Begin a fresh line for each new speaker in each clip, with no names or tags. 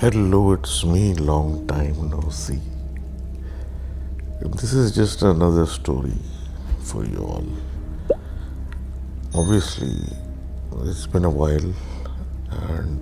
Hello, it's me, long time no see. This is just another story for you all. Obviously, it's been a while, and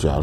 4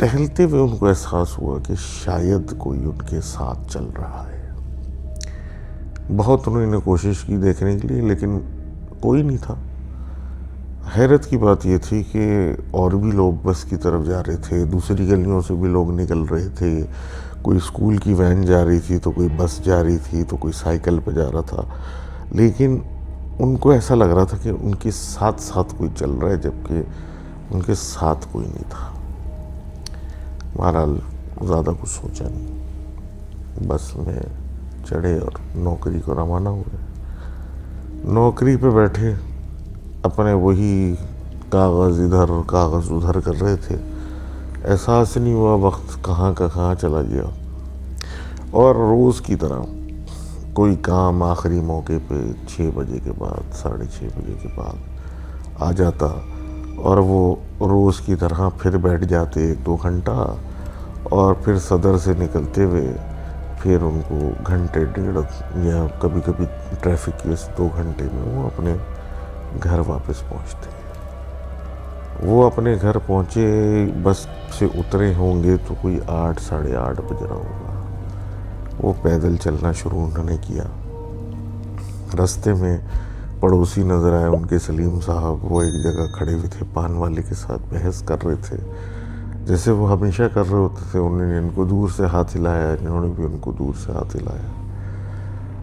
ٹہلتے ہوئے ان کو احساس ہوا کہ شاید کوئی ان کے ساتھ چل رہا ہے. بہت انہوں نے کوشش کی دیکھنے کے لیے لیکن کوئی نہیں تھا. حیرت کی بات یہ تھی کہ اور بھی لوگ بس کی طرف جا رہے تھے, دوسری گلیوں سے بھی لوگ نکل رہے تھے, کوئی اسکول کی وین جا رہی تھی تو کوئی بس جا رہی تھی تو کوئی سائیکل پہ جا رہا تھا, لیکن ان کو ایسا لگ رہا تھا کہ ان کے ساتھ ساتھ کوئی چل رہا ہے جبکہ ان کے ساتھ کوئی نہیں تھا. بہرحال زیادہ کچھ سوچا نہیں, بس میں چڑھے اور نوکری کو روانہ ہوئے. نوکری پہ بیٹھے اپنے وہی کاغذ ادھر اور کاغذ ادھر کر رہے تھے. احساس نہیں ہوا وقت کہاں کا کہاں چلا گیا. اور روز کی طرح کوئی کام آخری موقع پہ 6 بجے کے بعد 6:30 بجے کے بعد آ جاتا اور وہ روز کی طرح پھر بیٹھ جاتے 1-2 گھنٹہ, اور پھر صدر سے نکلتے ہوئے پھر ان کو گھنٹے ڈیڑھ یا کبھی کبھی ٹریفک کی 2 گھنٹے میں وہ اپنے گھر واپس پہنچتے. وہ اپنے گھر پہنچے, بس سے اترے ہوں گے تو کوئی 8 ساڑھے 8 بج رہا ہوگا. وہ پیدل چلنا شروع انہوں نے کیا. راستے میں پڑوسی نظر آئے ان کے, سلیم صاحب. وہ ایک جگہ کھڑے ہوئے تھے, پان والے کے ساتھ بحث کر رہے تھے جیسے وہ ہمیشہ کر رہے ہوتے تھے. انہوں نے ان کو دور سے ہاتھ ہلایا, انہوں نے بھی ان کو دور سے ہاتھ ہلایا.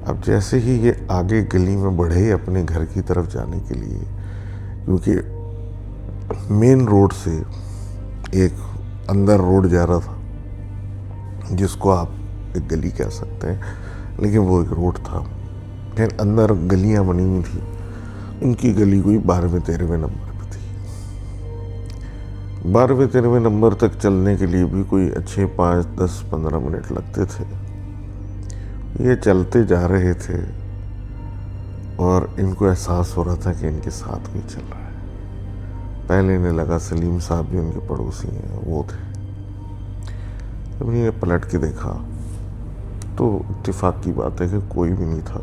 اب جیسے ہی یہ آگے گلی میں بڑھے اپنے گھر کی طرف جانے کے لیے, کیونکہ مین روڈ سے ایک اندر روڈ جا رہا تھا جس کو آپ ایک گلی کہہ سکتے ہیں, لیکن وہ ایک روڈ تھا. پھر اندر گلیاں بنی ہوئی تھیں. ان کی گلی کوئی 12ویں-13ویں نمبر پہ تھی. 12ویں-13ویں نمبر تک چلنے کے لیے بھی کوئی اچھے 5-10-15 منٹ لگتے تھے. یہ چلتے جا رہے تھے اور ان کو احساس ہو رہا تھا کہ ان کے ساتھ کوئی چل رہا ہے. پہلے انہیں لگا سلیم صاحب بھی ان کے پڑوسی ہیں, وہ تھے. جب انہیں پلٹ کے دیکھا تو اتفاق کی بات ہے کہ کوئی بھی نہیں تھا.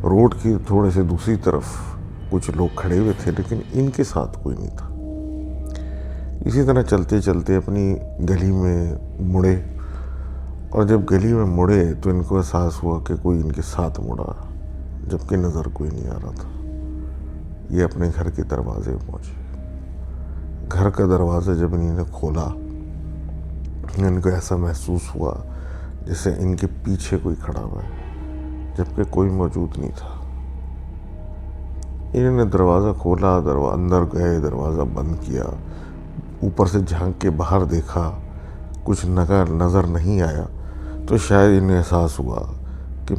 روڈ کی تھوڑے سے دوسری طرف کچھ لوگ کھڑے ہوئے تھے لیکن ان کے ساتھ کوئی نہیں تھا. اسی طرح چلتے چلتے اپنی گلی میں مڑے, اور جب گلی میں مڑے تو ان کو احساس ہوا کہ کوئی ان کے ساتھ مڑا, جبکہ نظر کوئی نہیں آ رہا تھا. یہ اپنے گھر کے دروازے پہنچے. گھر کا دروازہ جب انہوں نے کھولا, ان کو ایسا محسوس ہوا جیسے ان کے پیچھے کوئی کھڑا ہوا ہے جبکہ کوئی موجود نہیں تھا. انہوں نے دروازہ کھولا, اندر گئے, دروازہ بند کیا, اوپر سے جھانک کے باہر دیکھا, کچھ نظر نہیں آیا. تو شاید انہیں احساس ہوا کہ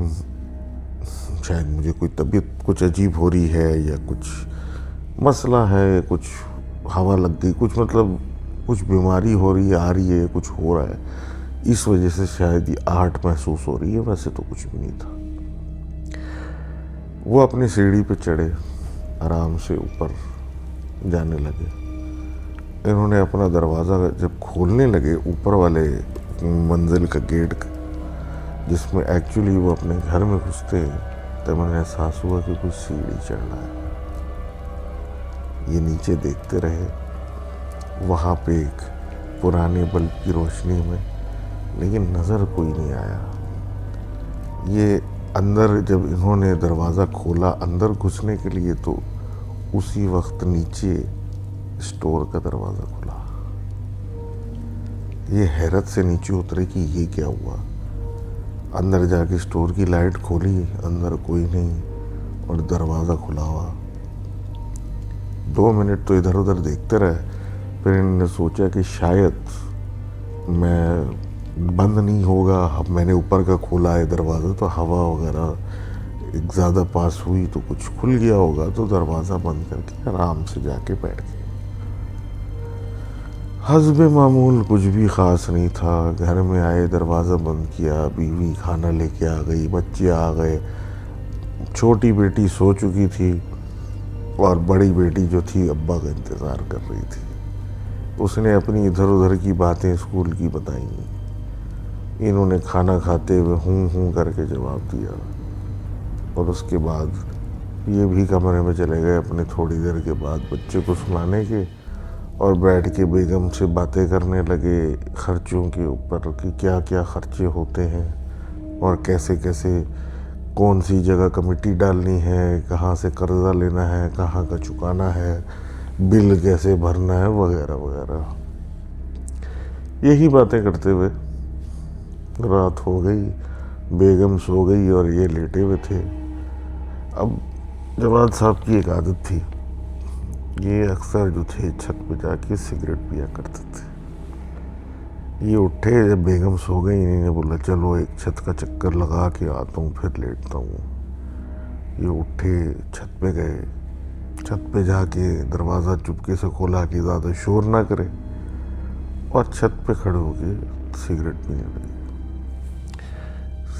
شاید مجھے کوئی طبیعت کچھ عجیب ہو رہی ہے یا کچھ مسئلہ ہے, کچھ ہوا لگ گئی, کچھ مطلب کچھ بیماری ہو رہی ہے, آ رہی ہے, کچھ ہو رہا ہے, اس وجہ سے شاید یہ آہٹ محسوس ہو رہی ہے. ویسے تو کچھ بھی نہیں تھا. وہ اپنی سیڑھی پہ چڑھے, آرام سے اوپر جانے لگے. انہوں نے اپنا دروازہ جب کھولنے لگے, اوپر والے منزل کا گیٹ جس میں ایکچولی وہ اپنے گھر میں گھستے, تب انہیں احساس ہوا کہ کچھ سیڑھی چڑھ رہا ہے. یہ نیچے دیکھتے رہے. وہاں پہ ایک پرانے بلب کی روشنی میں, لیکن نظر کوئی نہیں آیا. یہ اندر جب انہوں نے دروازہ کھولا اندر گھسنے کے لیے تو اسی وقت نیچے اسٹور کا دروازہ کھلا. یہ حیرت سے نیچے اترے کہ یہ کیا ہوا. اندر جا کے اسٹور کی لائٹ کھولی, اندر کوئی نہیں اور دروازہ کھلا ہوا. 2 منٹ تو ادھر ادھر دیکھتے رہے. پھر انہوں نے سوچا کہ شاید میں بند نہیں ہوگا. اب میں نے اوپر کا کھولا ہے دروازہ تو ہوا وغیرہ ایک زیادہ پاس ہوئی تو کچھ کھل گیا ہوگا, تو دروازہ بند کر کے آرام سے جا کے بیٹھ گئے. حسب معمول کچھ بھی خاص نہیں تھا. گھر میں آئے, دروازہ بند کیا, بیوی کھانا لے کے آ گئی, بچے آ گئے. چھوٹی بیٹی سو چکی تھی اور بڑی بیٹی جو تھی ابا کا انتظار کر رہی تھی. اس نے اپنی ادھر ادھر کی باتیں اسکول کی بتائیں. انہوں نے کھانا کھاتے ہوئے ہوں کر کے جواب دیا, اور اس کے بعد یہ بھی کمرے میں چلے گئے اپنے تھوڑی دیر کے بعد بچے کو سلانے کے, اور بیٹھ کے بیگم سے باتیں کرنے لگے خرچوں کے اوپر کہ کیا کیا خرچے ہوتے ہیں اور کیسے کیسے کون سی جگہ کمیٹی ڈالنی ہے، کہاں سے قرضہ لینا ہے، کہاں کا چکانا ہے، بل کیسے بھرنا ہے، وغیرہ وغیرہ۔ یہی باتیں کرتے ہوئے رات ہو گئی، بیگم سو گئی اور یہ لیٹے ہوئے تھے۔ اب جواد صاحب کی ایک عادت تھی، یہ اکثر جو تھے چھت پہ جا کے سگریٹ پیا کرتے تھے۔ یہ اٹھے جب بیگم سو گئی، انہیں نے بولا چلو ایک چھت کا چکر لگا کے آتا ہوں پھر لیٹتا ہوں۔ یہ اٹھے چھت پہ گئے، چھت پہ جا کے دروازہ چپکے سے کھولا کہ زیادہ شور نہ کرے، اور چھت پہ کھڑے ہو کے سگریٹ پینے لگے۔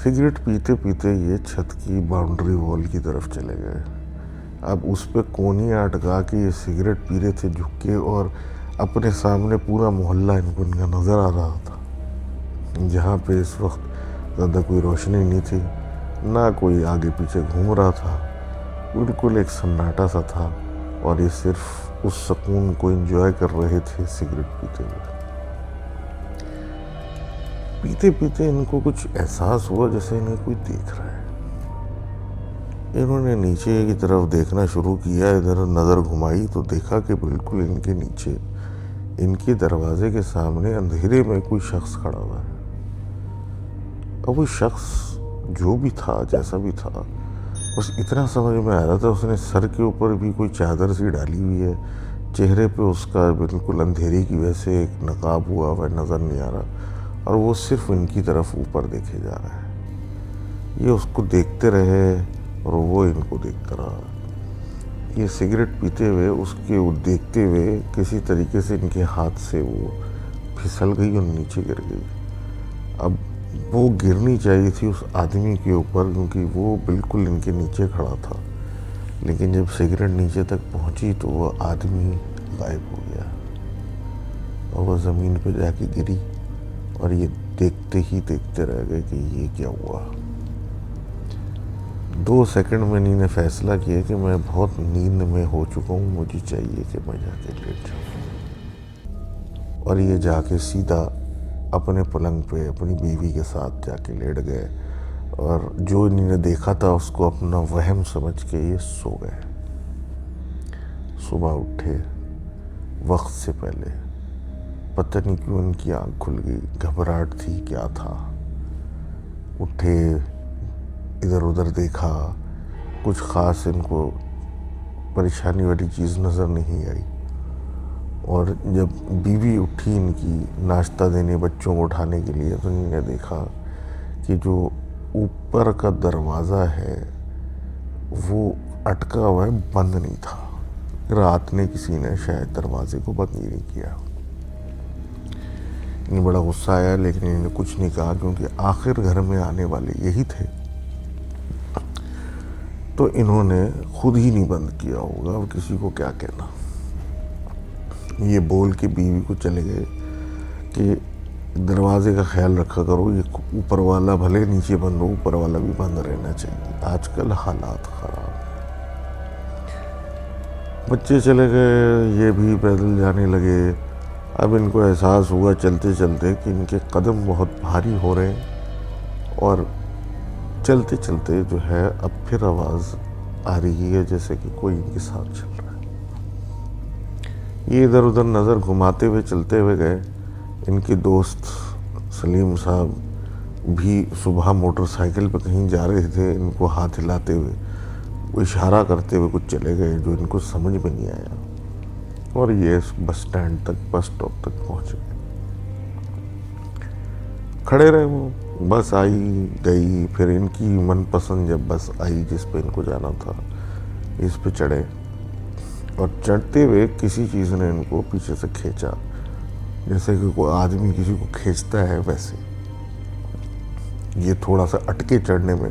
سگریٹ پیتے پیتے یہ چھت کی باؤنڈری وال کی طرف چلے گئے۔ اب اس پہ کونیاں اٹکا کے یہ سگریٹ پی رہے تھے جھک کے، اور اپنے سامنے پورا محلہ ان کا نظر آ رہا تھا، جہاں پہ اس وقت زیادہ کوئی روشنی نہیں تھی، نہ کوئی آگے پیچھے گھوم رہا تھا، بالکل ایک سناٹا سا تھا، اور یہ صرف اس سکون کو انجوائے کر رہے تھے سگریٹ پیتے ہوئے۔ پیتے پیتے ان کو کچھ احساس ہوا جیسے انہیں کوئی دیکھ رہا ہے۔ انہوں نے نیچے کی طرف دیکھنا شروع کیا، ادھر نظر گھمائی تو دیکھا کہ بالکل ان کے نیچے، ان کے دروازے کے سامنے اندھیرے میں کوئی شخص کھڑا ہوا ہے۔ اور وہ شخص جو بھی تھا، جیسا بھی تھا، بس اتنا سمجھ میں آ رہا تھا اس نے سر کے اوپر بھی کوئی چادر سی ڈالی ہوئی ہے، چہرے پہ اس کا بالکل اندھیرے کی وجہ سے ایک نقاب ہوا ہوا نظر نہیں آ رہا، اور وہ صرف ان کی طرف اوپر دیکھے جا رہا ہے۔ یہ اس کو دیکھتے رہے اور وہ ان کو دیکھتا رہا۔ یہ سگریٹ پیتے ہوئے اس کے دیکھتے ہوئے کسی طریقے سے ان کے ہاتھ سے وہ پھسل گئی اور نیچے گر گئی۔ اب وہ گرنی چاہیے تھی اس آدمی کے اوپر، کیونکہ وہ بالکل ان کے نیچے کھڑا تھا، لیکن جب سگریٹ نیچے تک پہنچی تو وہ آدمی غائب ہو گیا، اور وہ زمین پہ جا کے گری، اور یہ دیکھتے ہی دیکھتے رہ گئے کہ یہ کیا ہوا۔ 2 سیکنڈ میں انہوں نے فیصلہ کیا کہ میں بہت نیند میں ہو چکا ہوں، مجھے چاہیے کہ میں جا کے لیٹ جاؤں، اور یہ جا کے سیدھا اپنے پلنگ پہ اپنی بیوی کے ساتھ جا کے لیٹ گئے، اور جو انہوں نے دیکھا تھا اس کو اپنا وہم سمجھ کے یہ سو گئے۔ صبح اٹھے وقت سے پہلے، پتہ نہیں کیوں ان کی آنکھ کھل گئی، گھبراہٹ تھی کیا تھا۔ اٹھے، ادھر ادھر دیکھا، کچھ خاص ان کو پریشانی والی چیز نظر نہیں آئی، اور جب بیوی اٹھی ان کی ناشتہ دینے، بچوں کو اٹھانے کے لیے، تو انہوں نے دیکھا کہ جو اوپر کا دروازہ ہے وہ اٹکا ہوا ہے، بند نہیں تھا۔ رات نے کسی نے شاید دروازے کو بند نہیں کیا۔ انہیں بڑا غصہ آیا، لیکن انہوں نے کچھ نہیں کہا، کیونکہ آخر گھر میں آنے والے یہی تھے، تو انہوں نے خود ہی نہیں بند کیا ہوگا، اور کسی کو کیا کہنا۔ یہ بول کے بیوی کو چلے گئے کہ دروازے کا خیال رکھا کرو، یہ اوپر والا بھلے نیچے بند ہو، اوپر والا بھی بند رہنا چاہیے، آج کل حالات خراب ہیں۔ بچے چلے گئے، یہ بھی پیدل جانے لگے۔ اب ان کو احساس ہوا چلتے چلتے کہ ان کے قدم بہت بھاری ہو رہے ہیں، اور چلتے چلتے جو ہے اب پھر آواز آ رہی ہے جیسے کہ کوئی ان کے ساتھ چل رہا ہے۔ یہ ادھر ادھر نظر گھماتے ہوئے چلتے ہوئے گئے۔ ان کے دوست سلیم صاحب بھی صبح موٹر سائیکل پہ کہیں جا رہے تھے، ان کو ہاتھ ہلاتے ہوئے، وہ اشارہ کرتے ہوئے کچھ چلے گئے جو ان کو سمجھ میں نہیں آیا، اور یہ بس سٹینڈ تک، بس سٹاپ تک پہنچ گئے۔ کھڑے رہے، وہ بس آئی گئی، پھر ان کی من پسند جب بس آئی جس پہ ان کو جانا تھا، اس پہ چڑھے، اور چڑھتے ہوئے کسی چیز نے ان کو پیچھے سے کھینچا، جیسے کہ کوئی آدمی کسی کو کھینچتا ہے ویسے۔ یہ تھوڑا سا اٹکے چڑھنے میں،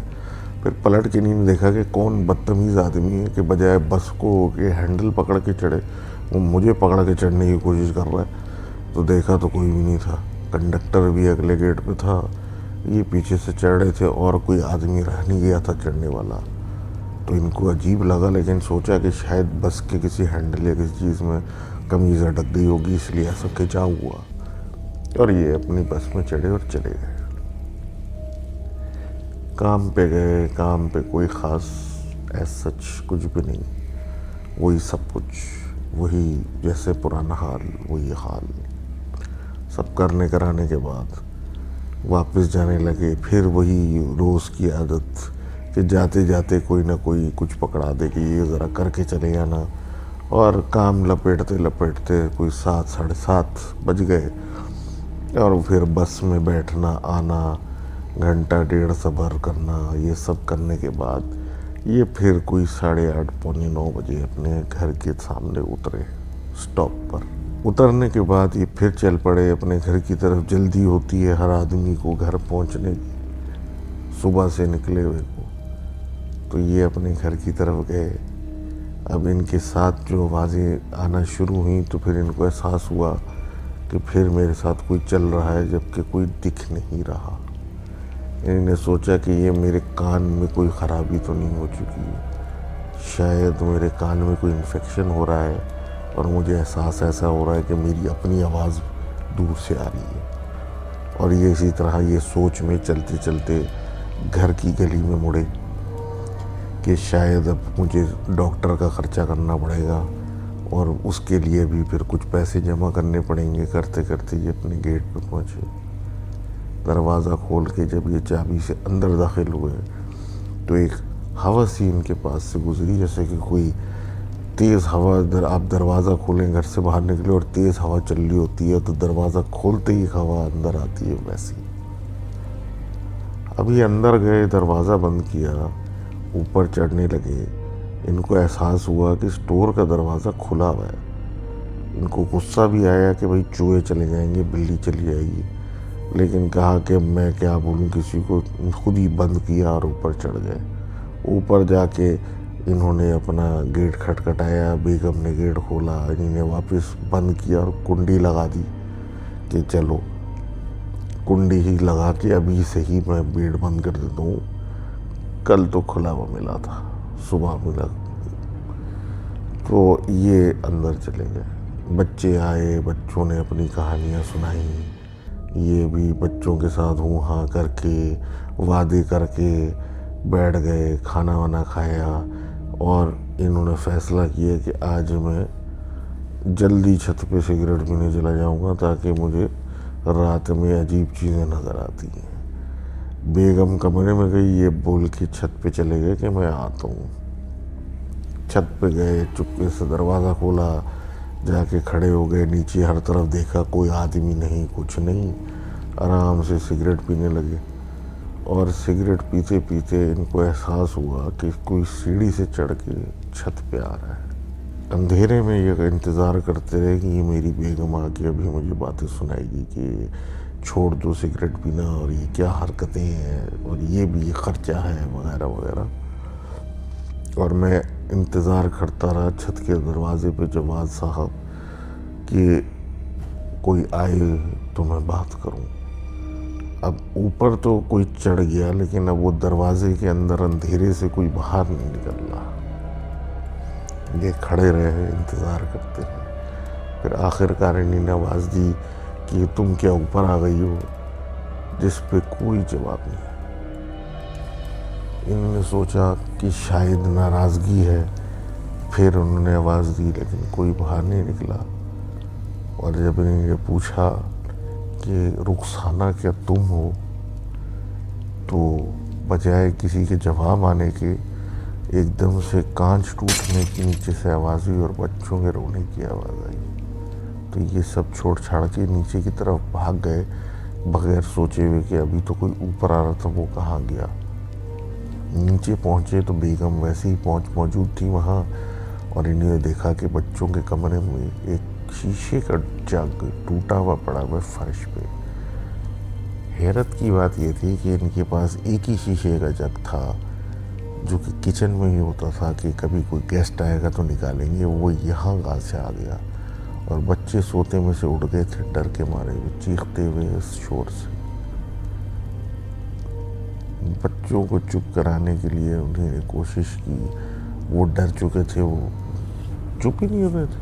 پھر پلٹ کے نہیں دیکھا کہ کون بدتمیز آدمی ہے کہ بجائے بس کو کہ ہینڈل پکڑ کے چڑھے، وہ مجھے پکڑ کے چڑھنے کی کوشش کر رہا ہے۔ تو دیکھا تو کوئی بھی نہیں تھا، کنڈکٹر بھی اگلے گیٹ پہ تھا، یہ پیچھے سے چڑھ رہے تھے، اور کوئی آدمی رہ نہیں گیا تھا چڑھنے والا۔ تو ان کو عجیب لگا، لیکن سوچا کہ شاید بس کے کسی ہینڈل یا کسی چیز میں قمیض اٹک گئی ہوگی اس لیے ایسا کھچاؤ ہوا، اور یہ اپنی بس میں چڑھے اور چلے گئے۔ کام پہ گئے، کام پہ کوئی خاص ایز سچ کچھ بھی نہیں، وہی سب کچھ، وہی جیسے پرانا حال وہی حال، سب کرنے کرانے کے بعد واپس جانے لگے۔ پھر وہی روز کی عادت کہ جاتے جاتے کوئی نہ کوئی کچھ پکڑا دے کہ یہ ذرا کر کے چلے جانا، اور کام لپیٹتے لپیٹتے کوئی 7 ساڑھے 7 بج گئے، اور پھر بس میں بیٹھنا آنا، گھنٹہ ڈیڑھ صبر کرنا، یہ سب کرنے کے بعد یہ پھر کوئی 8:30 پونے 9 بجے اپنے گھر کے سامنے اترے سٹاپ پر۔ اترنے کے بعد یہ پھر چل پڑے اپنے گھر کی طرف۔ جلدی ہوتی ہے ہر آدمی کو گھر پہنچنے کی، صبح سے نکلے ہوئے کو، تو یہ اپنے گھر کی طرف گئے۔ اب ان کے ساتھ جو آوازیں آنا شروع ہوئیں تو پھر ان کو احساس ہوا کہ پھر میرے ساتھ کوئی چل رہا ہے، جبکہ کوئی دکھ نہیں رہا۔ انہوں نے سوچا کہ یہ میرے کان میں کوئی خرابی تو نہیں ہو چکی، شاید میرے کان میں کوئی انفیکشن ہو رہا ہے، اور مجھے احساس ایسا ہو رہا ہے کہ میری اپنی آواز دور سے آ رہی ہے۔ اور یہ اسی طرح یہ سوچ میں چلتے چلتے گھر کی گلی میں مڑے کہ شاید اب مجھے ڈاکٹر کا خرچہ کرنا پڑے گا، اور اس کے لیے بھی پھر کچھ پیسے جمع کرنے پڑیں گے۔ کرتے کرتے یہ اپنے گیٹ پہ پہنچے۔ دروازہ کھول کے جب یہ چابی سے اندر داخل ہوئے تو ایک ہوا سی ان کے پاس سے گزری، جیسے کہ کوئی تیز ہوا، آپ دروازہ کھولیں گھر سے باہر نکلے اور تیز ہوا چل رہی ہوتی ہے تو دروازہ کھولتے ہی ہوا اندر آتی ہے، ویسی۔ اب یہ اندر گئے، دروازہ بند کیا، اوپر چڑھنے لگے۔ ان کو احساس ہوا کہ اسٹور کا دروازہ کھلا ہوا ہے۔ ان کو غصہ بھی آیا کہ بھئی چوہے چلے جائیں گے، بلی چلی جائے گی، لیکن کہا کہ میں کیا بولوں کسی کو، خود ہی بند کیا اور اوپر چڑھ گئے۔ اوپر جا کے انہوں نے اپنا گیٹ کھٹکھٹایا، بیگم نے گیٹ کھولا، انہوں نے واپس بند کیا اور کنڈی لگا دی کہ چلو کنڈی ہی لگا کے ابھی سے ہی میں گیٹ بند کر دیتا ہوں، کل تو کھلا ہوا ملا تھا، صبح ملا۔ تو یہ اندر چلے گئے۔ بچے آئے، بچوں نے اپنی کہانیاں سنائیں، یہ بھی بچوں کے ساتھ ہوں ہاں کر کے وعدے کر کے بیٹھ گئے، کھانا وانا کھایا، اور انہوں نے فیصلہ کیا کہ آج میں جلدی چھت پہ سگریٹ پینے چلا جاؤں گا تاکہ مجھے رات میں عجیب چیزیں نظر آتی ہیں۔ بیگم کمرے میں گئی، یہ بول کے چھت پہ چلے گئے کہ میں آتا ہوں۔ چھت پہ گئے، چپکے سے دروازہ کھولا، جا کے کھڑے ہو گئے، نیچے ہر طرف دیکھا، کوئی آدمی نہیں، کچھ نہیں، آرام سے سگریٹ پینے لگے۔ اور سگریٹ پیتے پیتے ان کو احساس ہوا کہ کوئی سیڑھی سے چڑھ کے چھت پہ آ رہا ہے۔ اندھیرے میں یہ انتظار کرتے رہے کہ یہ میری بیگم آ کے ابھی مجھے باتیں سنائے گی کہ چھوڑ دو سگریٹ پینا، اور یہ کیا حرکتیں ہیں، اور یہ بھی خرچہ ہے وغیرہ وغیرہ۔ اور میں انتظار کرتا رہا چھت کے دروازے پہ جواد صاحب کہ کوئی آئے تو میں بات کروں۔ اب اوپر تو کوئی چڑھ گیا، لیکن اب وہ دروازے کے اندر اندھیرے سے کوئی باہر نہیں نکل رہا۔ یہ کھڑے رہے، انتظار کرتے رہے۔ پھر آخرکار انہوں نے آواز دی کہ تم کیا اوپر آ گئی ہو، جس پہ کوئی جواب نہیں۔ انہوں نے سوچا کہ شاید ناراضگی ہے، پھر انہوں نے آواز دی لیکن کوئی باہر نہیں نکلا۔ اور جب انہوں نے پوچھا کہ رخسانہ کیا تم ہو، تو بجائے کسی کے جواب آنے کے ایک دم سے کانچ ٹوٹنے کی نیچے سے آواز ہوئی اور بچوں کے رونے کی آواز آئی۔ تو یہ سب چھوڑ چھاڑ کے نیچے کی طرف بھاگ گئے، بغیر سوچے ہوئے کہ ابھی تو کوئی اوپر آ رہا تھا، وہ کہاں گیا۔ نیچے پہنچے تو بیگم ویسے ہی موجود تھی وہاں، اور انہوں نے دیکھا کہ بچوں کے کمرے میں ایک شیشے کا جگ ٹوٹا ہوا پڑا ہوا فرش پہ۔ حیرت کی بات یہ تھی کہ ان کے پاس ایک ہی شیشے کا جگ تھا جو کہ کچن میں ہی ہوتا تھا کہ کبھی کوئی گیسٹ آئے گا تو نکالیں گے، وہ یہاں کہاں سے آ گیا۔ اور بچے سوتے میں سے اٹھ گئے تھے ڈر کے مارے ہوئے، چیختے ہوئے اس شور سے۔ بچوں کو چپ کرانے کے لیے انہوں نے کوشش کی، وہ ڈر چکے تھے، وہ چپ ہی نہیں ہو رہے تھے۔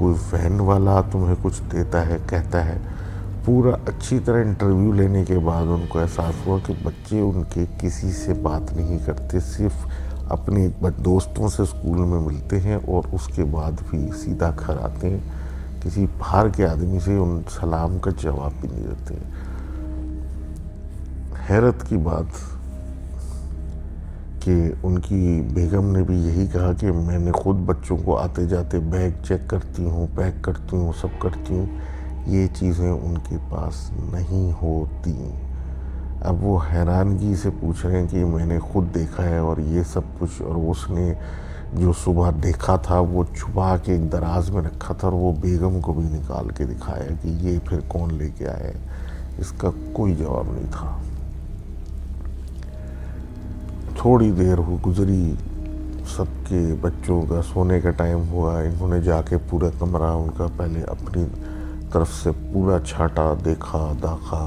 کوئی وین والا تمہیں کچھ دیتا ہے، کہتا ہے. پورا اچھی طرح انٹرویو لینے کے بعد ان کو احساس ہوا کہ بچے ان کے کسی سے بات نہیں کرتے، صرف اپنے دوستوں سے اسکول میں ملتے ہیں اور اس کے بعد بھی سیدھا گھر آتے ہیں. کسی باہر کے آدمی سے ان سلام کا جواب بھی نہیں دیتے. حیرت کی بات کہ ان کی بیگم نے بھی یہی کہا کہ میں نے خود بچوں کو آتے جاتے بیگ چیک کرتی ہوں، پیک کرتی ہوں، سب کرتی ہوں. یہ چیزیں ان کے پاس نہیں ہوتی. اب وہ حیرانگی سے پوچھ رہے ہیں کہ میں نے خود دیکھا ہے اور یہ سب کچھ، اور اس نے جو صبح دیکھا تھا وہ چھپا کے ایک دراز میں رکھا تھا اور وہ بیگم کو بھی نکال کے دکھایا کہ یہ پھر کون لے کے آئے. اس کا کوئی جواب نہیں تھا. تھوڑی دیر گزری، سب کے بچوں کا سونے کا ٹائم ہوا. انہوں نے جا کے پورا کمرہ ان کا پہلے اپنی طرف سے پورا چھاٹا، دیکھا داکھا،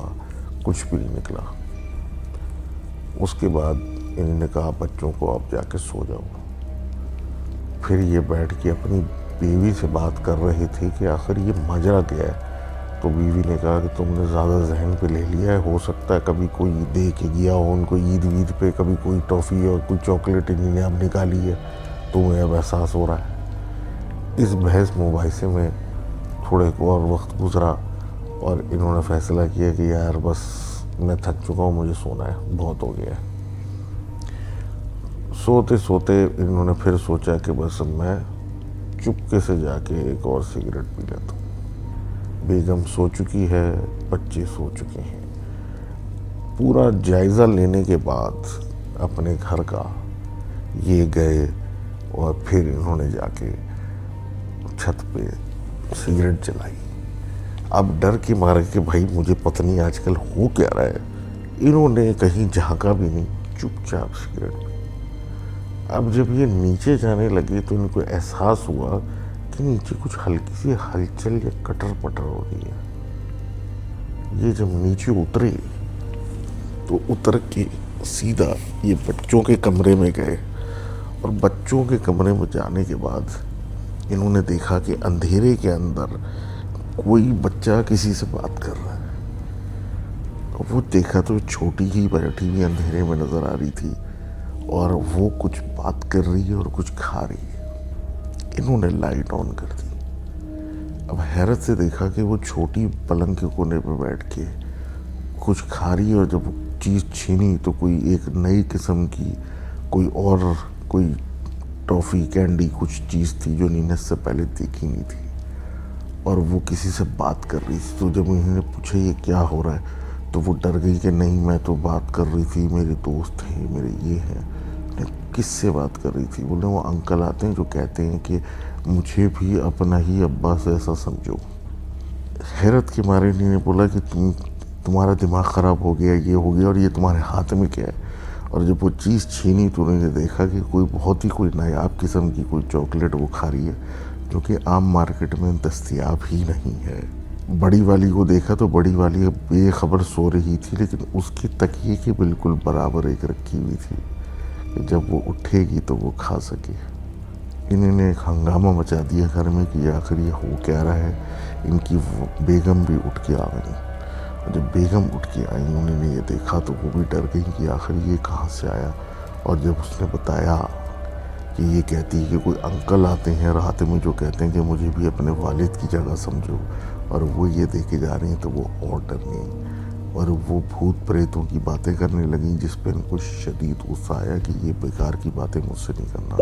کچھ بھی نہیں نکلا. اس کے بعد انہوں نے کہا بچوں کو اب جا کے سو جاؤ. پھر یہ بیٹھ کے اپنی بیوی سے بات کر رہے تھے کہ آخر یہ ماجرا کیا ہے. تو بیوی نے کہا کہ تم نے زیادہ ذہن پہ لے لیا ہے، ہو سکتا ہے کبھی کوئی دے کے گیا ہو ان کو عید پہ، کبھی کوئی ٹافی اور کوئی چاکلیٹ انہیں نے اب نکالی ہے، تمہیں اب احساس ہو رہا ہے. اس بحث مباحثے میں تھوڑے کو اور وقت گزرا اور انہوں نے فیصلہ کیا کہ یار بس میں تھک چکا ہوں، مجھے سونا ہے، بہت ہو گیا ہے. سوتے سوتے انہوں نے پھر سوچا کہ بس میں چپکے سے جا کے ایک اور سگریٹ پی لیتا ہوں. بیگم سو چکی ہے، بچے سو چکے ہیں. پورا جائزہ لینے کے بعد اپنے گھر کا یہ گئے اور پھر انہوں نے جا کے چھت پہ سگریٹ جلائی. اب ڈر کے مارے کہ بھائی مجھے پتہ نہیں آج کل ہو کیا رہا ہے، انہوں نے کہیں جھانکا بھی نہیں، چپ چاپ سگریٹ پی. اب جب یہ نیچے جانے لگے تو ان کو احساس ہوا کہ نیچے کچھ ہلکی سی ہلچل یا کٹر پٹر ہو رہی ہے. یہ جب نیچے اترے تو اتر کے سیدھا یہ بچوں کے کمرے میں گئے اور بچوں کے کمرے میں جانے کے بعد انہوں نے دیکھا کہ اندھیرے کے اندر کوئی بچہ کسی سے بات کر رہا ہے. وہ دیکھا تو چھوٹی ہی بیٹھی ہوئی اندھیرے میں نظر آ رہی تھی اور وہ کچھ بات کر رہی ہے اور کچھ کھا رہی ہے. انہوں نے لائٹ آن کر دی. اب حیرت سے دیکھا کہ وہ چھوٹی پلنگ کے کونے پہ بیٹھ کے کچھ کھا رہی ہے اور جب وہ چیز چھینی تو کوئی ایک نئی قسم کی کوئی ٹافی کینڈی کچھ چیز تھی جو انہیں اس سے پہلے دیکھی نہیں تھی اور وہ کسی سے بات کر رہی تھی. تو جب انہوں نے پوچھا یہ کیا ہو رہا ہے تو وہ ڈر گئی کہ نہیں میں تو بات کر رہی تھی، میرے دوست ہیں، میرے یہ ہیں. کس سے بات کر رہی تھی؟ بولے وہ انکل آتے ہیں جو کہتے ہیں کہ مجھے بھی اپنا ہی ابا سے ایسا سمجھو. حیرت کے مارے انہوں نے بولا کہ تمہارا دماغ خراب ہو گیا، یہ ہو گیا، اور یہ تمہارے ہاتھ میں کیا ہے؟ اور جب وہ چیز چھینی تو انہوں نے دیکھا کہ کوئی بہت ہی کوئی نایاب قسم کی کوئی چاکلیٹ وہ کھا رہی ہے جو کہ عام مارکیٹ میں دستیاب ہی نہیں ہے. بڑی والی کو دیکھا تو بڑی والی بے خبر سو رہی تھی، لیکن اس کے تکیے کے بالکل برابر ایک رکھی ہوئی تھی کہ جب وہ اٹھے گی تو وہ کھا سکے. انہوں نے ایک ہنگامہ مچا دیا گھر میں کہ آخر یہ ہو کیا رہا ہے. ان کی بیگم بھی اٹھ کے آ گئی. جب بیگم اٹھ کے آئیں انہوں نے یہ دیکھا تو وہ بھی ڈر گئی کہ آخر یہ کہاں سے آیا. اور جب اس نے بتایا کہ یہ کہتی ہے کہ کوئی انکل آتے ہیں رات میں جو کہتے ہیں کہ مجھے بھی اپنے والد کی جگہ سمجھو، اور وہ یہ دے کے جا رہی ہیں، تو وہ اور ڈر گئی اور وہ بھوت پریتوں کی باتیں کرنے لگیں جس پہ ان کو شدید غصہ آیا کہ یہ بیکار کی باتیں مجھ سے نہیں کرنا.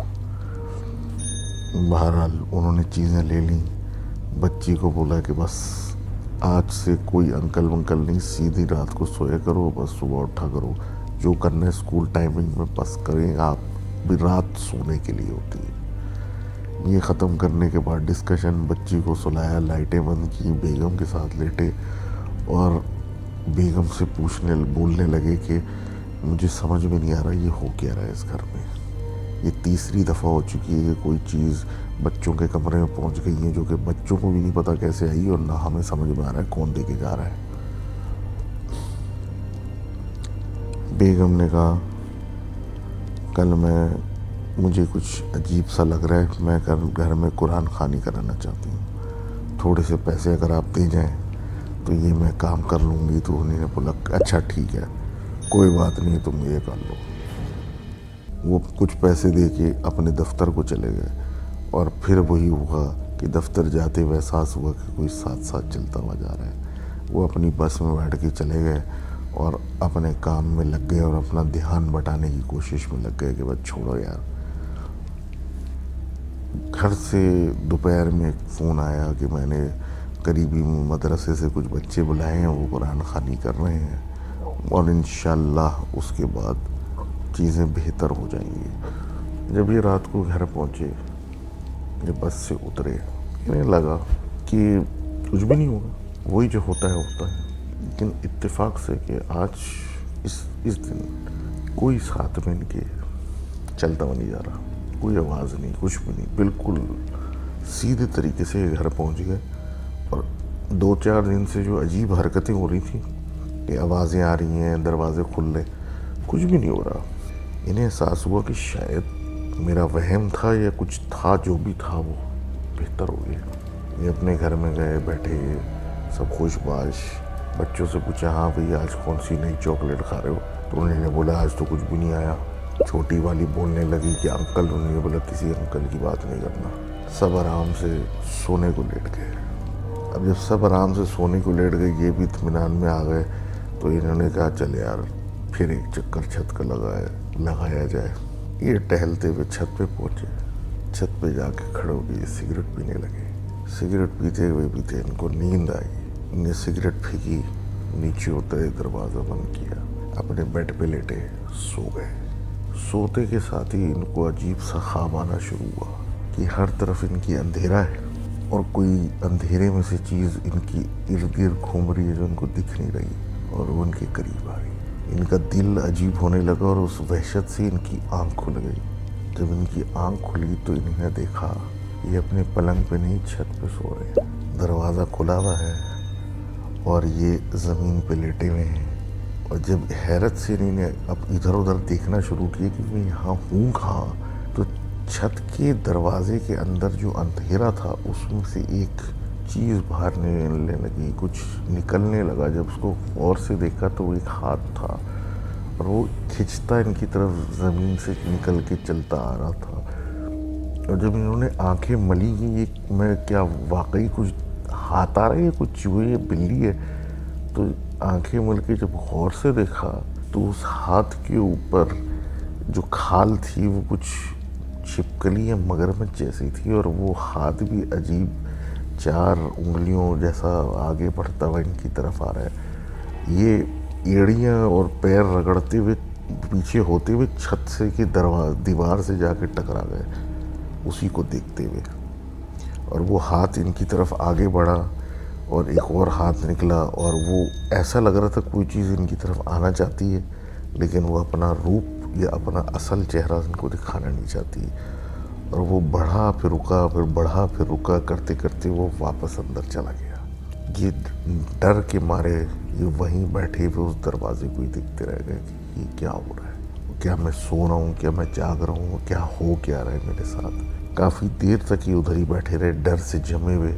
بہرحال انہوں نے چیزیں لے لیں. بچی کو بولا کہ بس آج سے کوئی انکل ونکل نہیں، سیدھی رات کو سویا کرو، بس صبح اٹھا کرو، جو کرنا ہے اسکول ٹائمنگ میں بس کریں. آپ بھی رات سونے کے لیے ہوتی ہے. یہ ختم کرنے کے بعد ڈسکشن، بچی کو سلایا، لائٹیں بند کی، بیگم کے ساتھ لیٹے اور بیگم سے بولنے لگے کہ مجھے سمجھ میں نہیں آ رہا یہ ہو کیا رہا ہے اس گھر میں. یہ تیسری دفعہ ہو چکی ہے کہ کوئی چیز بچوں کے کمرے میں پہنچ گئی ہے جو کہ بچوں کو بھی نہیں پتا کیسے آئی اور نہ ہمیں سمجھ میں آ رہا ہے کون دے کے جا رہا ہے. بیگم نے کہا کل مجھے کچھ عجیب سا لگ رہا ہے، میں گھر میں قرآن خوانی کرانا چاہتی ہوں. تھوڑے سے پیسے اگر آپ دے جائیں تو یہ میں کام کر لوں گی. تو انہوں نے بولا اچھا ٹھیک ہے کوئی بات نہیں تم یہ کر لو. وہ کچھ پیسے دے کے اپنے دفتر کو چلے گئے اور پھر وہی ہوا کہ دفتر جاتے ہوئے احساس ہوا کہ کوئی ساتھ ساتھ چلتا ہوا جا رہا ہے. وہ اپنی بس میں بیٹھ کے چلے گئے اور اپنے کام میں لگ گئے اور اپنا دھیان بٹانے کی کوشش میں لگ گئے کہ بس چھوڑو یار. گھر سے دوپہر میں ایک فون آیا کہ میں نے قریبی مدرسے سے کچھ بچے بلائے ہیں, وہ قرآن خوانی کر رہے ہیں اور انشاءاللہ اس کے بعد چیزیں بہتر ہو جائیں گی. جب یہ رات کو گھر پہنچے, جب بس سے اترے, انہیں لگا کہ کچھ بھی نہیں ہوگا, وہی جو ہوتا ہے ہوتا ہے. لیکن اتفاق سے کہ آج اس دن کوئی ساتھ میں ان کے چلتا ہوا نہیں جا رہا, کوئی آواز نہیں, کچھ بھی نہیں, بالکل سیدھے طریقے سے گھر پہنچ گئے. اور 2-4 دن سے جو عجیب حرکتیں ہو رہی تھیں کہ آوازیں آ رہی ہیں, دروازے کھل رہے, کچھ بھی نہیں ہو رہا. انہیں احساس ہوا کہ شاید میرا وہم تھا یا کچھ تھا, جو بھی تھا وہ بہتر ہو گیا. یہ اپنے گھر میں گئے, بیٹھے سب خوش باش. بچوں سے پوچھا ہاں بھئی آج کون سی نئی چاکلیٹ کھا رہے ہو؟ تو انہوں نے بولا آج تو کچھ بھی نہیں آیا. چھوٹی والی بولنے لگی کہ انکل, انہوں نے بولا کسی انکل کی بات نہیں کرنا. سب آرام سے سونے کو لیٹ گئے. اب جب سب آرام سے سونے کو لیٹ گئے, یہ بھی اطمینان میں آ گئے, تو انہوں نے کہا چل یار پھر ایک چکر چھت کا لگایا جائے. یہ ٹہلتے ہوئے چھت پہ پہنچے. چھت پہ جا کے کھڑے ہو کے سگریٹ پینے لگے. سگریٹ پیتے ہوئے پیتے ان کو نیند آئی. ان نے سگریٹ پھینکی, نیچے اترے, دروازہ بند کیا, اپنے بیڈ پہ لیٹے, سو گئے. سوتے کے ساتھ ہی ان کو عجیب سا خواب آنا شروع ہوا کہ ہر طرف ان کی اندھیرا ہے اور کوئی اندھیرے میں سے چیز ان کی ارد گرد گھوم رہی ہے جو ان کو دکھ نہیں رہی اور وہ ان کے قریب آ رہی. ان کا دل عجیب ہونے لگا اور اس وحشت سے ان کی آنکھ کھل گئی. جب ان کی آنکھ کھلی تو انہوں نے دیکھا یہ اپنے پلنگ پہ نہیں چھت پہ سو رہے ہیں. دروازہ کھلا ہوا ہے اور یہ زمین پہ لیٹے ہوئے ہیں. اور جب حیرت سے انہوں نے اب ادھر ادھر دیکھنا شروع کیا کہ میں یہاں ہوں کہاں, تو چھت کے دروازے کے اندر جو اندھیرا تھا اس میں سے ایک چیز باہر نکلنے لگی, کچھ نکلنے لگا. جب اس کو غور سے دیکھا تو وہ ایک ہاتھ تھا اور وہ کھنچتا ان کی طرف زمین سے نکل کے چلتا آ رہا تھا. اور جب انہوں نے آنکھیں ملی کہ یہ میں کیا واقعی کچھ ہاتھ آ رہا ہے, کچھ چوہے بلی ہے, تو آنکھیں مل کے جب غور سے دیکھا تو اس ہاتھ کے اوپر جو کھال تھی وہ کچھ چھپکلی یا مگرمچھ جیسی تھی, اور وہ ہاتھ بھی عجیب 4 انگلیوں جیسا آگے بڑھتا ہوا ان کی طرف آ رہا ہے. یہ ایڑیاں اور پیر رگڑتے ہوئے پیچھے ہوتے ہوئے چھت سے کی دیوار سے جا کے ٹکرا گئے اسی کو دیکھتے ہوئے. اور وہ ہاتھ ان کی طرف آگے بڑھا اور ایک اور ہاتھ نکلا, اور وہ ایسا لگ رہا تھا کوئی چیز ان کی طرف آنا چاہتی ہے لیکن وہ اپنا روپ یا اپنا اصل چہرہ ان کو دکھانا نہیں چاہتی. اور وہ بڑھا پھر رکا, پھر بڑھا پھر رکا, کرتے کرتے وہ واپس اندر چلا گیا. یہ ڈر کے مارے یہ وہیں بیٹھے ہوئے اس دروازے کو ہی دیکھتے رہ گئے کہ یہ کیا ہو رہا ہے, کیا میں سو رہا ہوں, کیا میں جاگ رہا ہوں, کیا ہو کیا رہا ہے میرے ساتھ. کافی دیر تک یہ ادھر ہی بیٹھے رہے ڈر سے جمے ہوئے,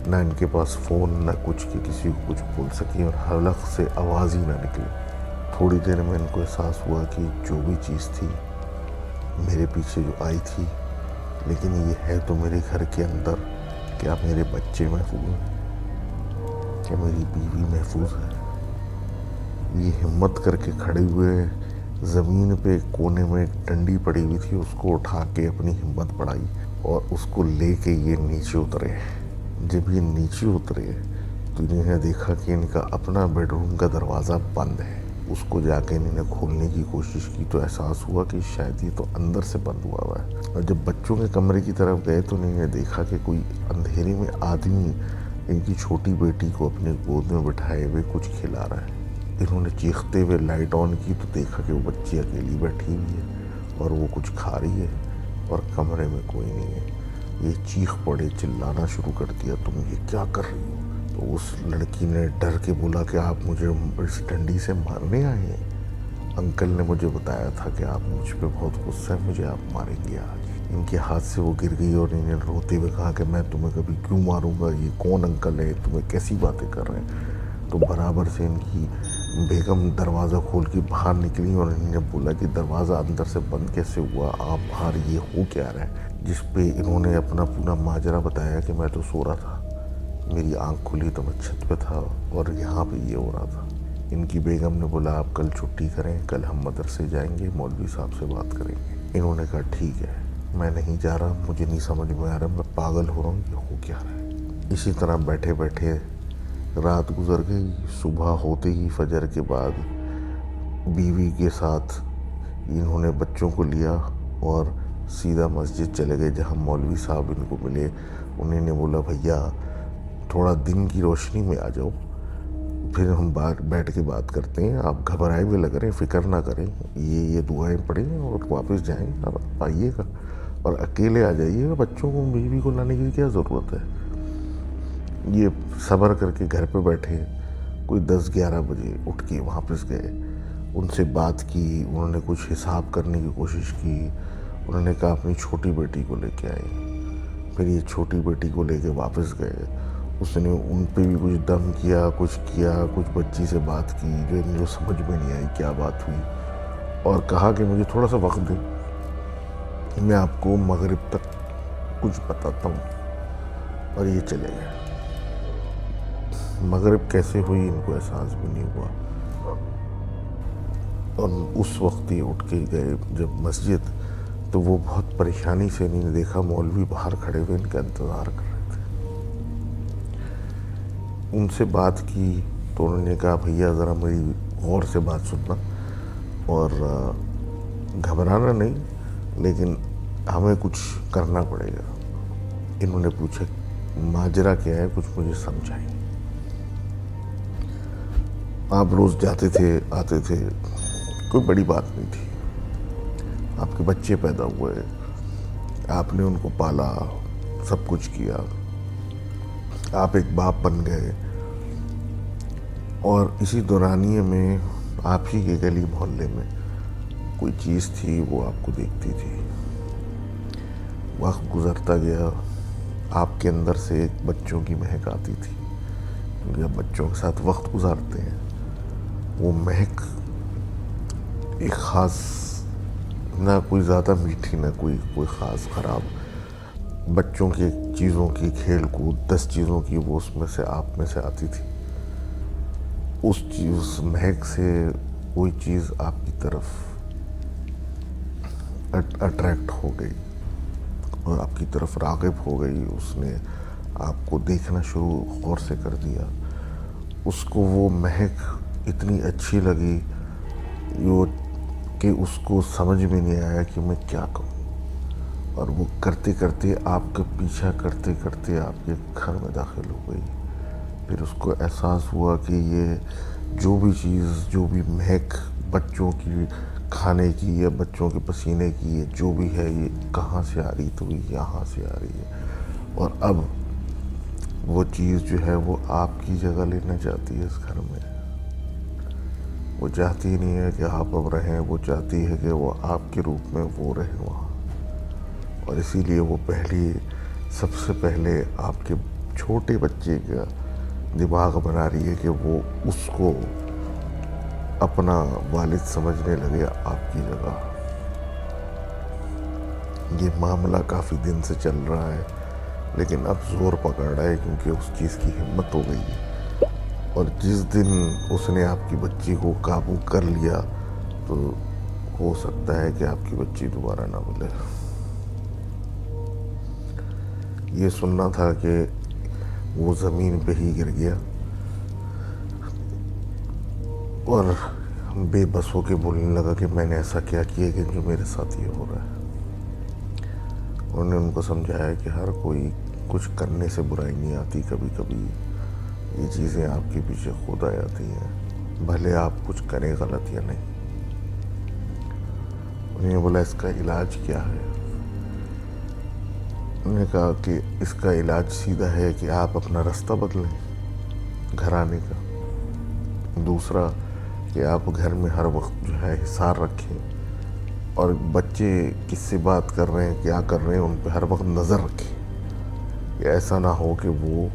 نہ ان کے پاس فون نہ کچھ کہ کسی کو کچھ بول سکیں, اور حلق سے آواز ہی نہ نکلی. تھوڑی دیر میں ان کو احساس ہوا کہ جو بھی چیز تھی میرے پیچھے جو آئی تھی, لیکن یہ ہے تو میرے گھر کے اندر. کیا میرے بچے محفوظ ہیں, کیا میری بیوی محفوظ ہے. یہ ہمت کر کے کھڑے ہوئے, زمین پہ کونے میں ایک ڈنڈی پڑی ہوئی تھی اس کو اٹھا کے اپنی ہمت بڑھائی اور اس کو لے کے یہ نیچے اترے. جب یہ نیچے اترے تو انہوں نے دیکھا کہ ان کا اپنا بیڈ روم کا دروازہ بند ہے. اس کو جا کے انہوں نے کھولنے کی کوشش کی تو احساس ہوا کہ شاید یہ تو اندر سے بند ہوا ہوا ہے. اور جب بچوں کے کمرے کی طرف گئے تو انہوں نے دیکھا کہ کوئی اندھیرے میں آدمی ان کی چھوٹی بیٹی کو اپنے گود میں بٹھائے ہوئے کچھ کھلا رہا ہے. انہوں نے چیختے ہوئے لائٹ آن کی تو دیکھا کہ وہ بچی اکیلی بیٹھی ہوئی ہے اور وہ کچھ کھا رہی ہے اور کمرے میں کوئی نہیں ہے. یہ چیخ پڑے, چلانا شروع کر دیا, تم یہ کیا کر رہی ہو. تو اس لڑکی نے ڈر کے بولا کہ آپ مجھے اس ڈنڈی سے مارنے آئے ہیں. انکل نے مجھے بتایا تھا کہ آپ مجھ پہ بہت غصہ ہے, مجھے آپ ماریں گے آج. ان کے ہاتھ سے وہ گر گئی اور انہیں روتے ہوئے کہا کہ میں تمہیں کبھی کیوں ماروں گا، یہ کون انکل ہے، تمہیں کیسی باتیں کر رہے ہیں۔ تو برابر سے ان کی بیگم دروازہ کھول کے باہر نکلی اور انہوں نے بولا کہ دروازہ اندر سے بند کیسے ہوا، آپ باہر، یہ ہو کیا رہا ہے؟ جس پہ انہوں نے اپنا پورا ماجرا بتایا کہ میں تو سو رہا تھا، میری آنکھ کھلی تو میں چھت پہ تھا اور یہاں پہ یہ ہو رہا تھا۔ ان کی بیگم نے بولا آپ کل چھٹی کریں، کل ہم مدرسے جائیں گے، مولوی صاحب سے بات کریں گے۔ انہوں نے کہا ٹھیک ہے، میں نہیں جا رہا، مجھے نہیں سمجھ میں آ رہا، میں پاگل ہو رہا ہوں، یہ ہو کیا رہا ہے۔ اسی طرح بیٹھے بیٹھے رات گزر گئی۔ صبح ہوتے ہی فجر کے بعد بیوی کے ساتھ انہوں نے بچوں کو لیا اور سیدھا مسجد چلے گئے، جہاں مولوی صاحب ان کو ملے۔ انہوں نے بولا بھیا تھوڑا دن کی روشنی میں آ جاؤ، پھر ہم بیٹھ کے بات کرتے ہیں، آپ گھبرائے ہوئے لگ رہے ہیں، فکر نہ کریں، یہ دعائیں پڑھیں اور واپس جائیں، اب آئیے گا اور اکیلے آ جائیے گا، بچوں کو بیوی کو لانے کی کیا ضرورت ہے۔ یہ صبر کر کے گھر پہ بیٹھے، کوئی 10-11 بجے اٹھ کے واپس گئے، ان سے بات کی، انہوں نے کچھ حساب کرنے کی کوشش کی، انہوں نے کہا اپنی چھوٹی بیٹی کو لے کے آئے، پھر یہ چھوٹی بیٹی کو لے کے واپس گئے، اس نے ان پہ بھی کچھ دم کیا، کچھ بچی سے بات کی جو ان کو سمجھ میں نہیں آئی کیا بات ہوئی، اور کہا کہ مجھے تھوڑا سا وقت دیں، میں آپ کو مغرب تک کچھ بتاتا ہوں، اور یہ چلے گئے۔ مغرب کیسے ہوئی ان کو احساس بھی نہیں ہوا، اور اس وقت یہ اٹھ کے گئے جب مسجد، تو وہ بہت پریشانی سے انہوں نے دیکھا مولوی باہر کھڑے ہوئے ان کا انتظار کر رہے تھے۔ ان سے بات کی تو انہوں نے کہا بھیا ذرا میری غور سے بات سننا اور گھبرانا نہیں، لیکن ہمیں کچھ کرنا پڑے گا۔ انہوں نے پوچھا ماجرا کیا ہے، کچھ مجھے سمجھائیں۔ آپ روز جاتے تھے آتے تھے، کوئی بڑی بات نہیں تھی، آپ کے بچے پیدا ہوئے، آپ نے ان کو پالا، سب کچھ کیا، آپ ایک باپ بن گئے، اور اسی دورانیے میں آپ ہی کے گلی محلے میں کوئی چیز تھی وہ آپ کو دیکھتی تھی۔ وقت گزرتا گیا، آپ کے اندر سے ایک بچوں کی مہک آتی تھی، کیونکہ جب بچوں کے ساتھ وقت گزارتے ہیں وہ مہک ایک خاص، نہ کوئی زیادہ میٹھی نہ کوئی خاص خراب، بچوں کی چیزوں کی کھیل کود 10 چیزوں کی وہ اس میں سے آپ میں سے آتی تھی۔ اس مہک سے کوئی چیز آپ کی طرف اٹریکٹ ہو گئی اور آپ کی طرف راغب ہو گئی، اس نے آپ کو دیکھنا شروع غور سے کر دیا، اس کو وہ مہک اتنی اچھی لگی کہ اس کو سمجھ میں نہیں آیا کہ میں کیا کروں، اور وہ کرتے کرتے آپ کا پیچھا کرتے کرتے آپ کے گھر میں داخل ہو گئی۔ پھر اس کو احساس ہوا کہ یہ جو بھی چیز، جو بھی مہک بچوں کی کھانے کی یا بچوں کے پسینے کی، جو بھی ہے یہ کہاں سے آ رہی، تو یہ یہاں سے آ رہی ہے، اور اب وہ چیز جو ہے وہ آپ کی جگہ لینا چاہتی ہے اس گھر میں۔ وہ چاہتی نہیں ہے کہ آپ اب رہیں، وہ چاہتی ہے کہ وہ آپ کے روپ میں وہ رہیں وہاں، اور اسی لیے وہ سب سے پہلے آپ کے چھوٹے بچے کا دماغ بنا رہی ہے کہ وہ اس کو اپنا والد سمجھنے لگے آپ کی جگہ۔ یہ معاملہ کافی دن سے چل رہا ہے، لیکن اب زور پکڑ رہا ہے کیونکہ اس چیز کی ہمت ہو گئی ہے، اور جس دن اس نے آپ کی بچی کو قابو کر لیا تو ہو سکتا ہے کہ آپ کی بچی دوبارہ نہ ملے۔ یہ سننا تھا کہ وہ زمین پہ ہی گر گیا اور بے بس ہو کے بولنے لگا کہ میں نے ایسا کیا کیا کہ جو میرے ساتھ یہ ہو رہا ہے۔ انہوں نے ان کو سمجھایا کہ ہر کوئی کچھ کرنے سے برائی نہیں آتی، کبھی کبھی یہ چیزیں آپ کے پیچھے خود آ جاتی ہیں، بھلے آپ کچھ کریں غلط یا نہیں۔ انہوں نے بولا اس کا علاج کیا ہے؟ انہوں نے کہا کہ اس کا علاج سیدھا ہے کہ آپ اپنا راستہ بدلیں گھر آنے کا، دوسرا کہ آپ گھر میں ہر وقت جو ہے حصار رکھیں، اور بچے کس سے بات کر رہے ہیں، کیا کر رہے ہیں، ان پہ ہر وقت نظر رکھیں کہ ایسا نہ ہو کہ وہ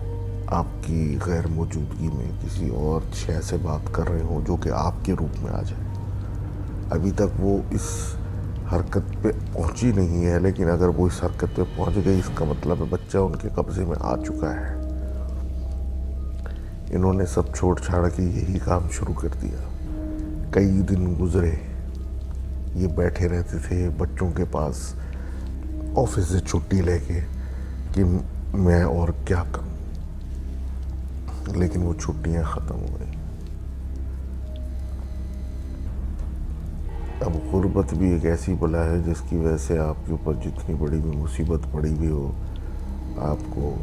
آپ کی غیر موجودگی میں کسی اور شے سے بات کر رہے ہوں جو کہ آپ کے روپ میں آ جائے۔ ابھی تک وہ اس حرکت پہ پہنچی نہیں ہے، لیکن اگر وہ اس حرکت پہ پہنچ گئی، اس کا مطلب ہے بچہ ان کے قبضے میں آ چکا ہے۔ انہوں نے سب چھوڑ چھاڑ کے یہی کام شروع کر دیا۔ کئی دن گزرے، یہ بیٹھے رہتے تھے بچوں کے پاس آفس سے چھٹی لے کے کہ میں اور کیا کروں، لیکن وہ چھٹیاں ختم ہو گئیں۔ اب غربت بھی ایک ایسی بلا ہے جس کی وجہ سے آپ کے اوپر جتنی بڑی بھی مصیبت پڑی بھی ہو، آپ کو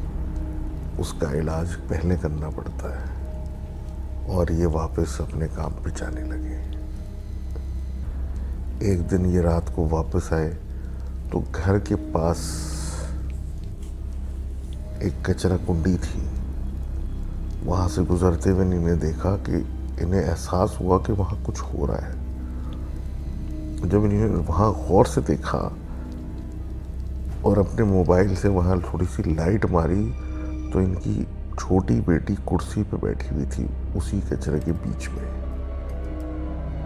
اس کا علاج پہلے کرنا پڑتا ہے اور یہ واپس اپنے کام پہ جانے لگے۔ ایک دن یہ رات کو واپس آئے تو گھر کے پاس ایک کچرا کنڈی تھی، وہاں سے گزرتے ہوئے انہیں دیکھا کہ انہیں احساس ہوا کہ وہاں کچھ ہو رہا ہے۔ جب انہیں وہاں غور سے دیکھا اور اپنے موبائل سے وہاں تھوڑی سی لائٹ ماری تو ان کی چھوٹی بیٹی کرسی پہ بیٹھی ہوئی تھی اسی کچرے کے بیچ میں۔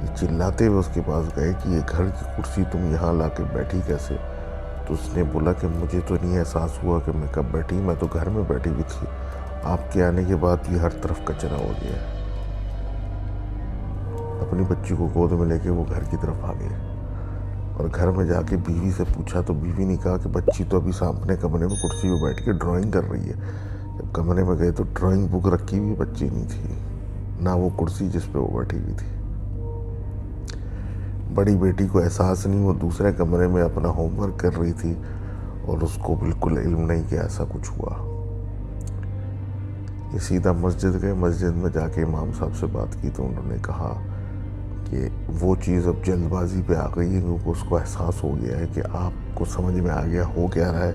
یہ چلاتے ہوئے اس کے پاس گئے کہ یہ گھر کی کرسی تم یہاں لا کے بیٹھی کیسے؟ تو اس نے بولا کہ مجھے تو نہیں احساس ہوا کہ میں کب بیٹھی، میں تو گھر میں بیٹھی ہوئی تھی، آپ کے آنے کے بعد یہ ہر طرف کچرا ہو گیا ہے۔ اپنی بچی کو گود میں لے کے وہ گھر کی طرف آ گئے اور گھر میں جا کے بیوی سے پوچھا تو بیوی نے کہا کہ بچی تو ابھی سامنے کمرے میں کرسی پہ بیٹھ کے ڈرائنگ کر رہی ہے۔ جب کمرے میں گئے تو ڈرائنگ بک رکھی ہوئی بچی نہیں تھی، نہ وہ کرسی جس پہ وہ بیٹھی ہوئی تھی۔ بڑی بیٹی کو احساس نہیں، وہ دوسرے کمرے میں اپنا ہوم ورک کر رہی تھی اور اس کو بالکل علم نہیں کہ ایسا کچھ ہوا۔ یہ سیدھا مسجد گئے، مسجد میں جا کے امام صاحب سے بات کی تو انہوں نے کہا کہ وہ چیز اب جلد بازی پہ آ گئی ہے، کیونکہ اس کو احساس ہو گیا ہے کہ آپ کو سمجھ میں آ گیا ہو کیا رہا ہے،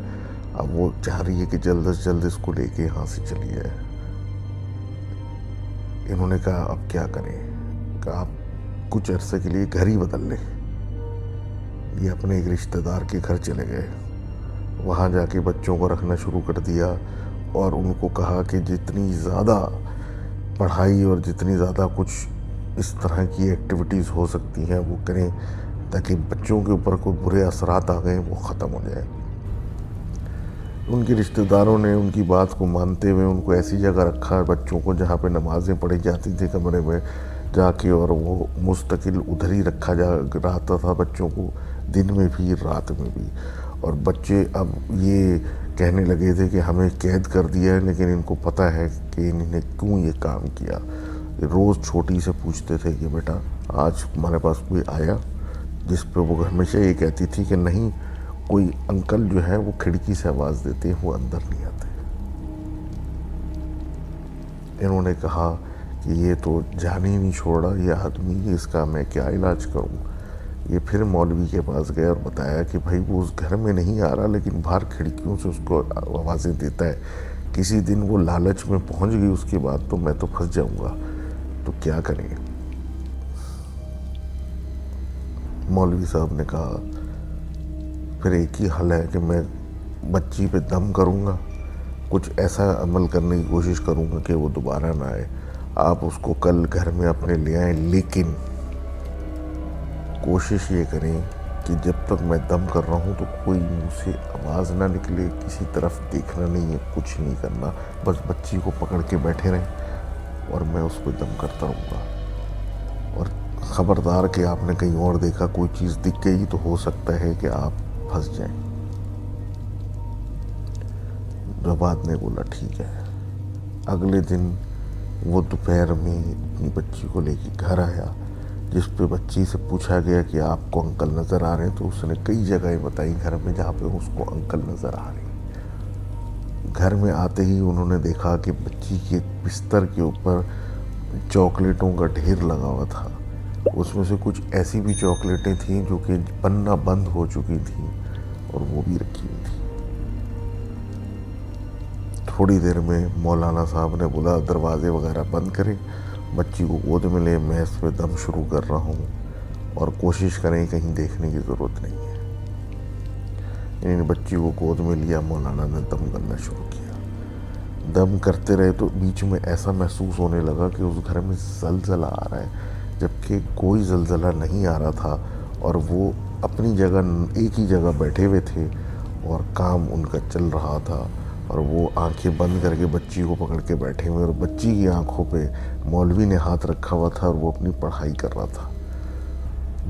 اب وہ چاہ رہی ہے کہ جلد از جلد اس کو لے کے یہاں سے چلی جائے۔ انہوں نے کہا اب کیا کریں؟ کہ آپ کچھ عرصے کے لیے گھر ہی بدل لیں۔ یہ اپنے ایک رشتہ دار کے گھر چلے گئے، وہاں جا کے بچوں کو رکھنا شروع کر دیا اور ان کو کہا کہ جتنی زیادہ پڑھائی اور جتنی زیادہ کچھ اس طرح کی ایکٹیویٹیز ہو سکتی ہیں وہ کریں تاکہ بچوں کے اوپر کوئی برے اثرات آ گئے وہ ختم ہو جائیں۔ ان کے رشتہ داروں نے ان کی بات کو مانتے ہوئے ان کو ایسی جگہ رکھا بچوں کو جہاں پہ نمازیں پڑھی جاتی تھی کمرے میں جا کے، اور وہ مستقل ادھر ہی رکھا رہتا تھا بچوں کو، دن میں بھی رات میں بھی۔ اور بچے اب یہ کہنے لگے تھے کہ ہمیں قید کر دیا ہے، لیکن ان کو پتہ ہے کہ انہوں نے کیوں یہ کام کیا۔ روز چھوٹی سے پوچھتے تھے کہ بیٹا آج ہمارے پاس کوئی آیا؟ جس پہ وہ ہمیشہ یہ کہتی تھی کہ نہیں، کوئی انکل جو ہے وہ کھڑکی سے آواز دیتے ہیں، وہ اندر نہیں آتے۔ انہوں نے کہا کہ یہ تو جان ہی نہیں چھوڑ رہا یہ آدمی، اس کا میں کیا علاج کروں؟ یہ پھر مولوی کے پاس گئے اور بتایا کہ بھائی وہ اس گھر میں نہیں آ رہا، لیکن باہر کھڑکیوں سے اس کو آوازیں دیتا ہے، کسی دن وہ لالچ میں پہنچ گئی اس کے بعد تو میں تو پھنس جاؤں گا، تو کیا کریں؟ مولوی صاحب نے کہا پھر ایک ہی حل ہے کہ میں بچی پہ دم کروں گا، کچھ ایسا عمل کرنے کی کوشش کروں گا کہ وہ دوبارہ نہ آئے۔ آپ اس کو کل گھر میں اپنے لے آئیں، لیکن کوشش یہ کریں کہ جب تک میں دم کر رہا ہوں تو کوئی منہ سے آواز نہ نکلے، کسی طرف دیکھنا نہیں ہے، کچھ نہیں کرنا، بس بچی کو پکڑ کے بیٹھے رہیں اور میں اس کو دم کرتا رہوں گا۔ اور خبردار کہ آپ نے کہیں اور دیکھا کوئی چیز دکھ گئی تو ہو سکتا ہے کہ آپ پھنس جائیں۔ جواد نے بولا ٹھیک ہے۔ اگلے دن وہ دوپہر میں اپنی بچی کو لے کے گھر آیا، جس پہ بچی سے پوچھا گیا کہ آپ کو انکل نظر آ رہے ہیں، تو اس نے کئی جگہیں بتائی گھر میں جہاں پہ اس کو انکل نظر آ رہے ہیں۔ گھر میں آتے ہی انہوں نے دیکھا کہ بچی کے بستر کے اوپر چاکلیٹوں کا ڈھیر لگا ہوا تھا، اس میں سے کچھ ایسی بھی چاکلیٹیں تھیں جو کہ بننا بند ہو چکی تھیں اور وہ بھی رکھی ہوئی تھیں۔ تھوڑی دیر میں مولانا صاحب نے بولا دروازے وغیرہ بند کریں، بچی کو گود میں لے، میں اس پہ دم شروع کر رہا ہوں اور کوشش کریں کہیں دیکھنے کی ضرورت نہیں ہے. انہیں بچی کو گود میں لیا, مولانا نے دم کرنا شروع کیا. دم کرتے رہے تو بیچ میں ایسا محسوس ہونے لگا کہ اس گھر میں زلزلہ آ رہا ہے, جبکہ کوئی زلزلہ نہیں آ رہا تھا, اور وہ اپنی جگہ ایک ہی جگہ بیٹھے ہوئے تھے اور کام ان کا چل رہا تھا, اور وہ آنکھیں بند کر کے بچی کو پکڑ کے بیٹھے ہوئے, اور بچی کی آنکھوں پہ مولوی نے ہاتھ رکھا ہوا تھا اور وہ اپنی پڑھائی کر رہا تھا.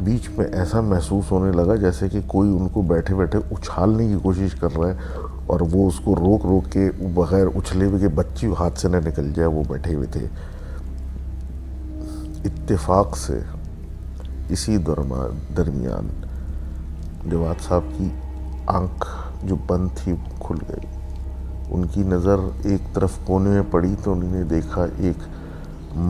بیچ میں ایسا محسوس ہونے لگا جیسے کہ کوئی ان کو بیٹھے بیٹھے اچھالنے کی کوشش کر رہا ہے, اور وہ اس کو روک روک کے بغیر اچھلے ہوئے کہ بچی ہاتھ سے نہ نکل جائے وہ بیٹھے ہوئے تھے. اتفاق سے اسی درمیان جواد صاحب کی آنکھ جو بند تھی کھل گئی. ان کی نظر ایک طرف کونے میں پڑی تو انہوں نے دیکھا ایک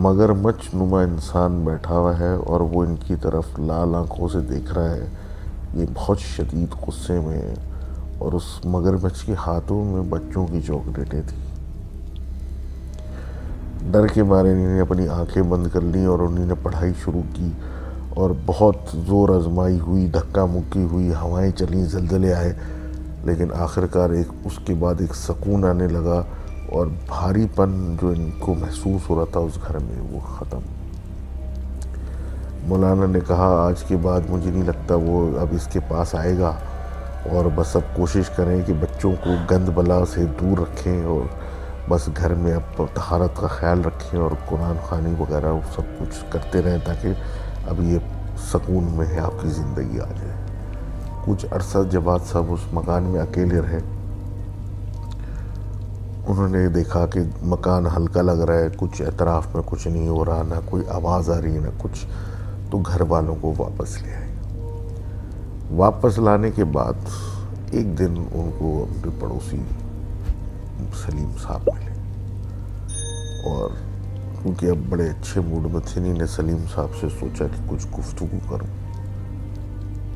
مگرمچھ نما انسان بیٹھا ہوا ہے, اور وہ ان کی طرف لال آنکھوں سے دیکھ رہا ہے. یہ بہت شدید غصے میں ہے, اور اس مگرمچھ کے ہاتھوں میں بچوں کی چاکلیٹیں تھیں. ڈر کے مارے انہوں نے اپنی آنکھیں بند کر لیں اور انہوں نے پڑھائی شروع کی, اور بہت زور آزمائی ہوئی, دھکا مکی ہوئی, ہوائیں چلیں, زلزلے آئے, لیکن آخرکار اس کے بعد ایک سکون آنے لگا, اور بھاری پن جو ان کو محسوس ہو رہا تھا اس گھر میں وہ ختم. مولانا نے کہا آج کے بعد مجھے نہیں لگتا وہ اب اس کے پاس آئے گا, اور بس اب کوشش کریں کہ بچوں کو گند بلا سے دور رکھیں, اور بس گھر میں اب طہارت کا خیال رکھیں اور قرآن خوانی وغیرہ سب کچھ کرتے رہیں تاکہ اب یہ سکون میں ہے آپ کی زندگی آ جائے. کچھ عرصہ جواد صاحب اس مکان میں اکیلے رہے. انہوں نے دیکھا کہ مکان ہلکا لگ رہا ہے, کچھ اطراف میں کچھ نہیں ہو رہا, نہ کوئی آواز آ رہی ہے نہ کچھ, تو گھر والوں کو واپس لے آئے. واپس لانے کے بعد ایک دن ان کو اپنے پڑوسی سلیم صاحب ملے, اور کیونکہ اب بڑے اچھے موڈ میں تھے, انہیں سلیم صاحب سے سوچا کہ کچھ گفتگو کروں.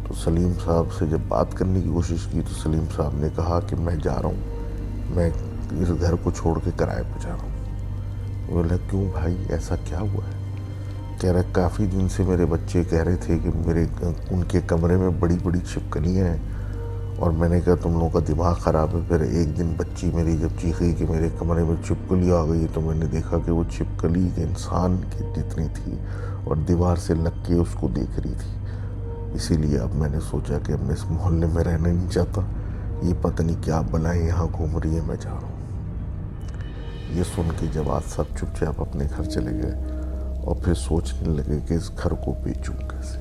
تو سلیم صاحب سے جب بات کرنے کی کوشش کی تو سلیم صاحب نے کہا کہ میں جا رہا ہوں, میں اس گھر کو چھوڑ کے کرائے پہ جا رہا ہوں. بولا کیوں بھائی, ایسا کیا ہوا ہے؟ کہہ رہا کافی دن سے میرے بچے کہہ رہے تھے کہ ان کے کمرے میں بڑی بڑی چھپکلیاں ہیں, اور میں نے کہا تم لوگوں کا دماغ خراب ہے. پھر ایک دن بچی میری جب چیخی کہ میرے کمرے میں چھپکلی آ گئی, تو میں نے دیکھا کہ وہ چھپکلی ایک انسان کی جتنی تھی اور دیوار سے لگ کے اس کو دیکھ رہی تھی. اسی لیے اب میں نے سوچا کہ اب میں اس محلے میں رہنا نہیں چاہتا, یہ پتہ نہیں کیا بلائیں یہاں گھوم رہی ہے, میں جا رہا ہوں. یہ سن کے جواد صاحب چپ چاپ اپنے گھر چلے گئے, اور پھر سوچنے لگے کہ اس گھر کو بیچوں کیسے.